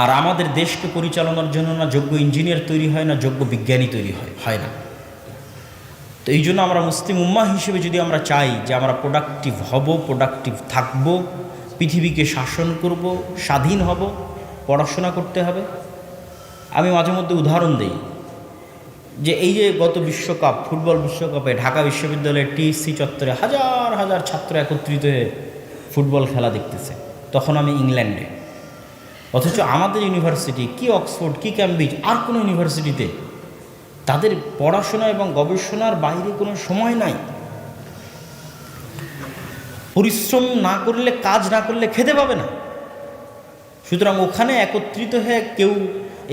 আর আমাদের দেশকে পরিচালনার জন্য না যোগ্য ইঞ্জিনিয়ার তৈরি হয়, না যোগ্য বিজ্ঞানী তৈরি হয় না। তো এই জন্য আমরা মুসলিম উম্মাহ হিসেবে যদি আমরা চাই যে আমরা প্রোডাক্টিভ হব, প্রোডাক্টিভ থাকব, পৃথিবীকে শাসন করব, স্বাধীন হব, পড়াশোনা করতে হবে। আমি মাঝে মধ্যে উদাহরণ দিই যে এই যে গত বিশ্বকাপ, ফুটবল বিশ্বকাপে ঢাকা বিশ্ববিদ্যালয়ের টিএসসি চত্বরে হাজার হাজার ছাত্র একত্রিত হয়ে ফুটবল খেলা দেখতেছে, তখন আমি ইংল্যান্ডে। অথচ আমাদের ইউনিভার্সিটি, কি অক্সফোর্ড, কি ক্যামব্রিজ, আর কোনো ইউনিভার্সিটিতে তাদের পড়াশোনা এবং গবেষণার বাইরে কোনো সময় নাই। পরিশ্রম না করলে, কাজ না করলে খেতে পাবে না। সুতরাং ওখানে একত্রিত হয়ে কেউ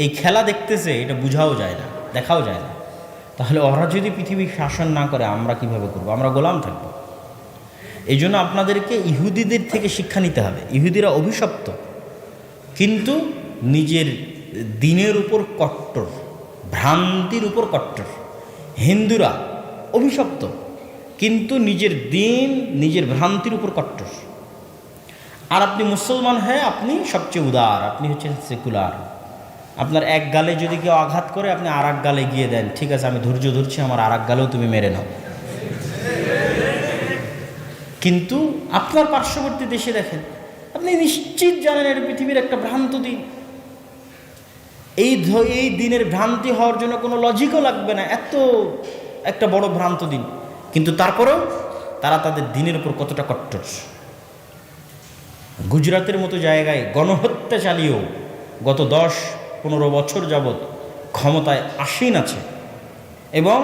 এই খেলা দেখতেছে, এটা বোঝাও যায় না, দেখাও যায় না। তাহলে ওরা যদি পৃথিবীর শাসন না করে, আমরা কিভাবে করব? আমরা গোলাম থাকব। এই জন্য আপনাদেরকে ইহুদিদের থেকে শিক্ষা নিতে হবে। ইহুদিরা অভিশপ্ত, কিন্তু নিজের দিনের উপর কট্টর, ভ্রান্তির উপর কট্টর। হিন্দুরা অভিশপ্ত, কিন্তু নিজের দিন, নিজের ভ্রান্তির উপর কট্টর। আর আপনি মুসলমান হয়ে আপনি সবচেয়ে উদার, আপনি হচ্ছেন সেকুলার। আপনার এক গালে যদি কেউ আঘাত করে, আপনি আর এক গালে গিয়ে দেন, ঠিক আছে আমি ধৈর্য ধরছি, আমার আর এক গালেও তুমি মেরে নাও। কিন্তু আপনার পার্শ্ববর্তী দেশে দেখেন, আপনি নিশ্চিত জানেন এটা পৃথিবীর একটা ভ্রান্ত দিন। এই দিনের ভ্রান্তি হওয়ার জন্য কোনো লজিকও লাগবে না, এত একটা বড় ভ্রান্ত দিন, কিন্তু তারপরেও তারা তাদের দিনের উপর কতটা কট্টর। গুজরাতের মতো জায়গায় গণহত্যা চালিয়েও গত 10-15 বছর যাবৎ ক্ষমতায় আসীন আছে এবং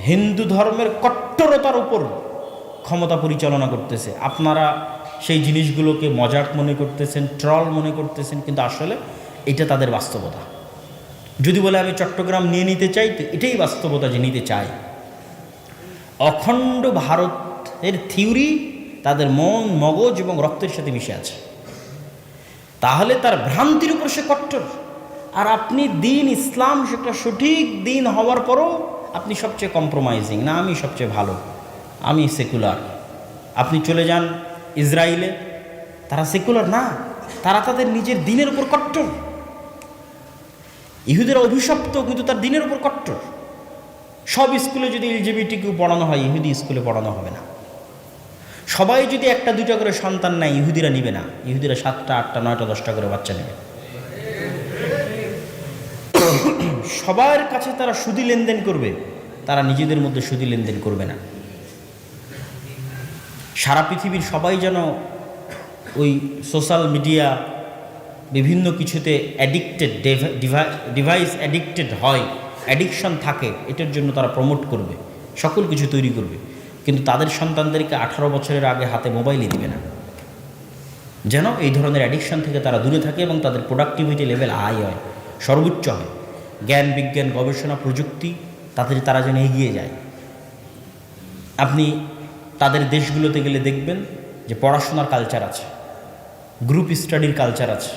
হিন্দু ধর্মের কট্টরতার উপর ক্ষমতা পরিচালনা করতেছে। আপনারা সেই জিনিসগুলোকে মজাক মনে করতেছেন, ট্রল মনে করতেছেন, কিন্তু আসলে এটা তাদের বাস্তবতা। যদি বলে আমি চট্টগ্রাম নিয়ে নিতে চাই, তো এটাই বাস্তবতা যে নিতে চাই। অখণ্ড ভারতের থিওরি তাদের মন, মগজ এবং রক্তের সাথে মিশে আছে। তাহলে তার ভ্রান্তির উপর সে কট্টর। আর আপনি দিন ইসলাম, সেটা সঠিক দিন হওয়ার পরও আপনি সবচেয়ে কম্প্রোমাইজিং, না আমি সবচেয়ে ভালো, আমি সেকুলার। আপনি চলে যান ইসরায়েলে, তারা সেকুলার না, তারা তাদের নিজের দিনের উপর কট্টর। ইহুদিরা অভিশপ্ত, কিন্তু তার দিনের উপর কট্টর। সব স্কুলে যদি এলজিবিটিকিউ পড়ানো হয়, ইহুদি স্কুলে পড়ানো হবে না। সবাই যদি 1-2টা করে সন্তান নেয়, ইহুদিরা নিবে না। ইহুদিরা 7টা, 8টা, 9টা, 10টা করে বাচ্চা নেবে। সবার কাছে তারা সুদি লেনদেন করবে, তারা নিজেদের মধ্যে সুদি লেনদেন করবে না। সারা পৃথিবীর সবাই যেন ওই সোশ্যাল মিডিয়া, বিভিন্ন কিছুতে অ্যাডিক্টেড, ডিভাইস অ্যাডিক্টেড হয়, অ্যাডিকশন থাকে, এটার জন্য তারা প্রমোট করবে, সকল কিছু তৈরি করবে। কিন্তু তাদের সন্তানদেরকে 18 বছরের আগে হাতে মোবাইলই দিবে না, যেন এই ধরনের অ্যাডিকশন থেকে তারা দূরে থাকে এবং তাদের প্রোডাক্টিভিটি লেভেল হাই হয়, সর্বোচ্চ হয়। জ্ঞান, বিজ্ঞান, গবেষণা, প্রযুক্তি তারা যেন এগিয়ে যায়। আপনি তাদের দেশগুলোতে গেলে দেখবেন যে পড়াশোনার কালচার আছে, গ্রুপ স্টাডির কালচার আছে।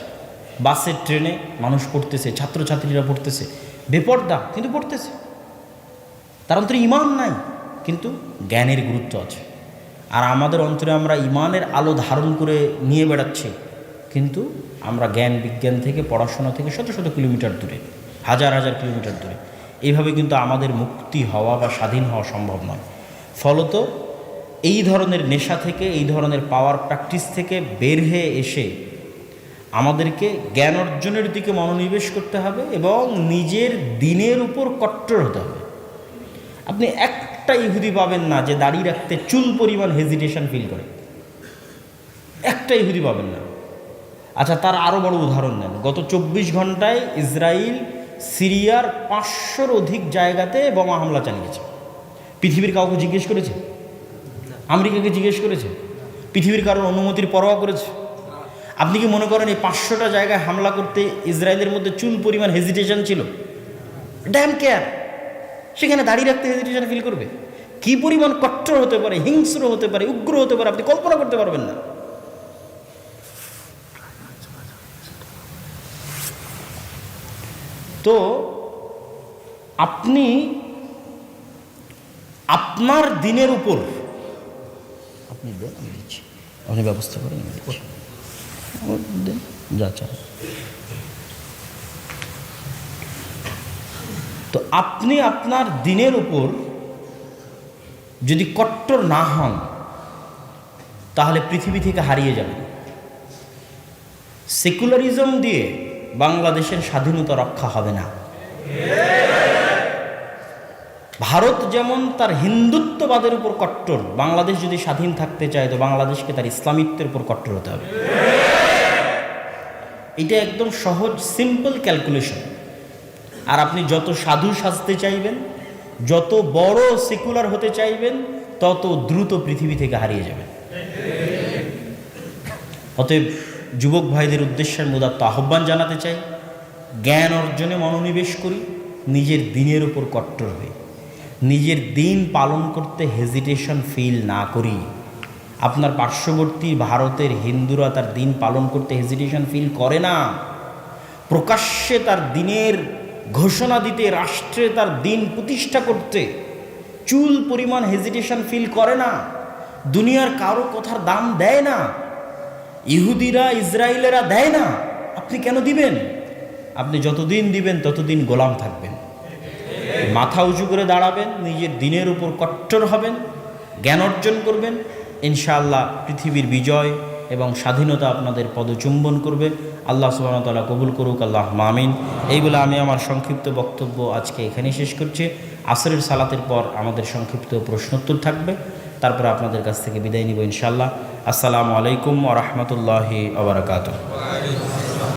বাসে, ট্রেনে মানুষ পড়তেছে, ছাত্রছাত্রীরা পড়তেছে, বেপর্দা কিন্তু পড়তেছে। তার অন্তরে ইমান নাই, কিন্তু জ্ঞানের গুরুত্ব আছে। আর আমাদের অন্তরে আমরা ইমানের আলো ধারণ করে নিয়ে বেড়াচ্ছি, কিন্তু আমরা জ্ঞান, বিজ্ঞান থেকে, পড়াশোনা থেকে শত শত কিলোমিটার দূরে, হাজার হাজার কিলোমিটার দূরে। এইভাবে কিন্তু আমাদের মুক্তি হওয়া বা স্বাধীন হওয়া সম্ভব নয়। ফলত এই ধরনের নেশা থেকে, এই ধরনের পাওয়ার প্র্যাকটিস থেকে বের হয়ে এসে আমাদেরকে জ্ঞান অর্জনের দিকে মনোনিবেশ করতে হবে এবং নিজের দিনের উপর কট্টর হতে হবে। আপনি একটা ইহুদি পাবেন না যে দাড়ি রাখতে চুল পরিমাণ হেজিটেশন ফিল করে, একটা ইহুদি পাবেন না। আচ্ছা, তার আরও বড় উদাহরণ নেন। গত 24 ঘন্টায় ইসরায়েল সিরিয়ার 500-র অধিক জায়গাতে বোমা হামলা চালিয়েছে। পৃথিবীর কাউকে জিজ্ঞেস করেছে? আমেরিকাকে জিজ্ঞেস করেছে? পৃথিবীর কারোর অনুমতির পরোয়া করেছে? আপনি কি মনে করেন এই 500টা জায়গায় হামলা করতে ইসরায়েলের মধ্যে চুল পরিমাণ হেজিটেশন ছিল? ড্যাম কেয়ার, সেখানে দাঁড়িয়ে রাখতে হেজিটেশন ফিল করবে? কি পরিমাণ কট্টর হতে পারে, হিংস্র হতে পারে, উগ্র হতে পারে, আপনি কল্পনা করতে পারবেন না। তো আপনি আপনার দিনের উপর আপনি দেন, আমি দিচ্ছি, আপনি ব্যবস্থা করেন, আমি দিচ্ছি, যা চান। তো আপনি আপনার দিনের উপর যদি কট্টর না হন তাহলে পৃথিবী থেকে হারিয়ে যাবেন। সেকুলারিজম দিয়ে বাংলাদেশের স্বাধীনতা রক্ষা হবে না। ভারত যেমন তার হিন্দুত্ববাদের উপর কট্টর, বাংলাদেশ যদি স্বাধীন থাকতে চায় তো বাংলাদেশকে তার ইসলামিত্বের উপর কট্টর হতে হবে। এটা একদম সহজ সিম্পল ক্যালকুলেশন। আর আপনি যত সাধু সাজতে চাইবেন, যত বড় সেকুলার হতে চাইবেন, তত দ্রুত পৃথিবী থেকে হারিয়ে যাবেন। অতএব যুবক ভাইদের উদ্দেশ্যের মুদাত্ত আহ্বান জানাতে চাই, জ্ঞান অর্জনে মনোনিবেশ করি, নিজের দিনের উপর কট্টর হয়ে নিজের দিন পালন করতে হেজিটেশন ফিল না করি। আপনার পার্শ্ববর্তী ভারতের হিন্দুরা তার দিন পালন করতে হেজিটেশন ফিল করে না। প্রকাশ্যে তার দিনের ঘোষণা দিতে, রাষ্ট্রে তার দিন প্রতিষ্ঠা করতে চুল পরিমাণ হেজিটেশন ফিল করে না। দুনিয়ার কারো কথার দাম দেয় না। ইহুদিরা, ইসরায়েলেরা দেয় না, আপনি কেন দিবেন? আপনি যতদিন দিবেন ততদিন গোলাম থাকবেন। মাথা উঁচু করে দাঁড়াবেন, নিজের দিনের উপর কট্টর হবেন, জ্ঞান অর্জন করবেন, ইনশাআল্লাহ পৃথিবীর বিজয় এবং স্বাধীনতা আপনাদের পদচুম্বন করবে। আল্লাহ সুবহানাহু ওয়া তাআলা কবুল করুক, আল্লাহুম্মা আমিন। এই বলে আমি আমার সংক্ষিপ্ত বক্তব্য আজকে এখানেই শেষ করছি। আসরের সালাতের পর আমাদের সংক্ষিপ্ত প্রশ্নোত্তর থাকবে, তারপর আপনাদের কাছ থেকে বিদায় নিব ইনশাআল্লাহ। আসসালামু আলাইকুম ওয়া রাহমাতুল্লাহি ওয়া বারাকাতুহু।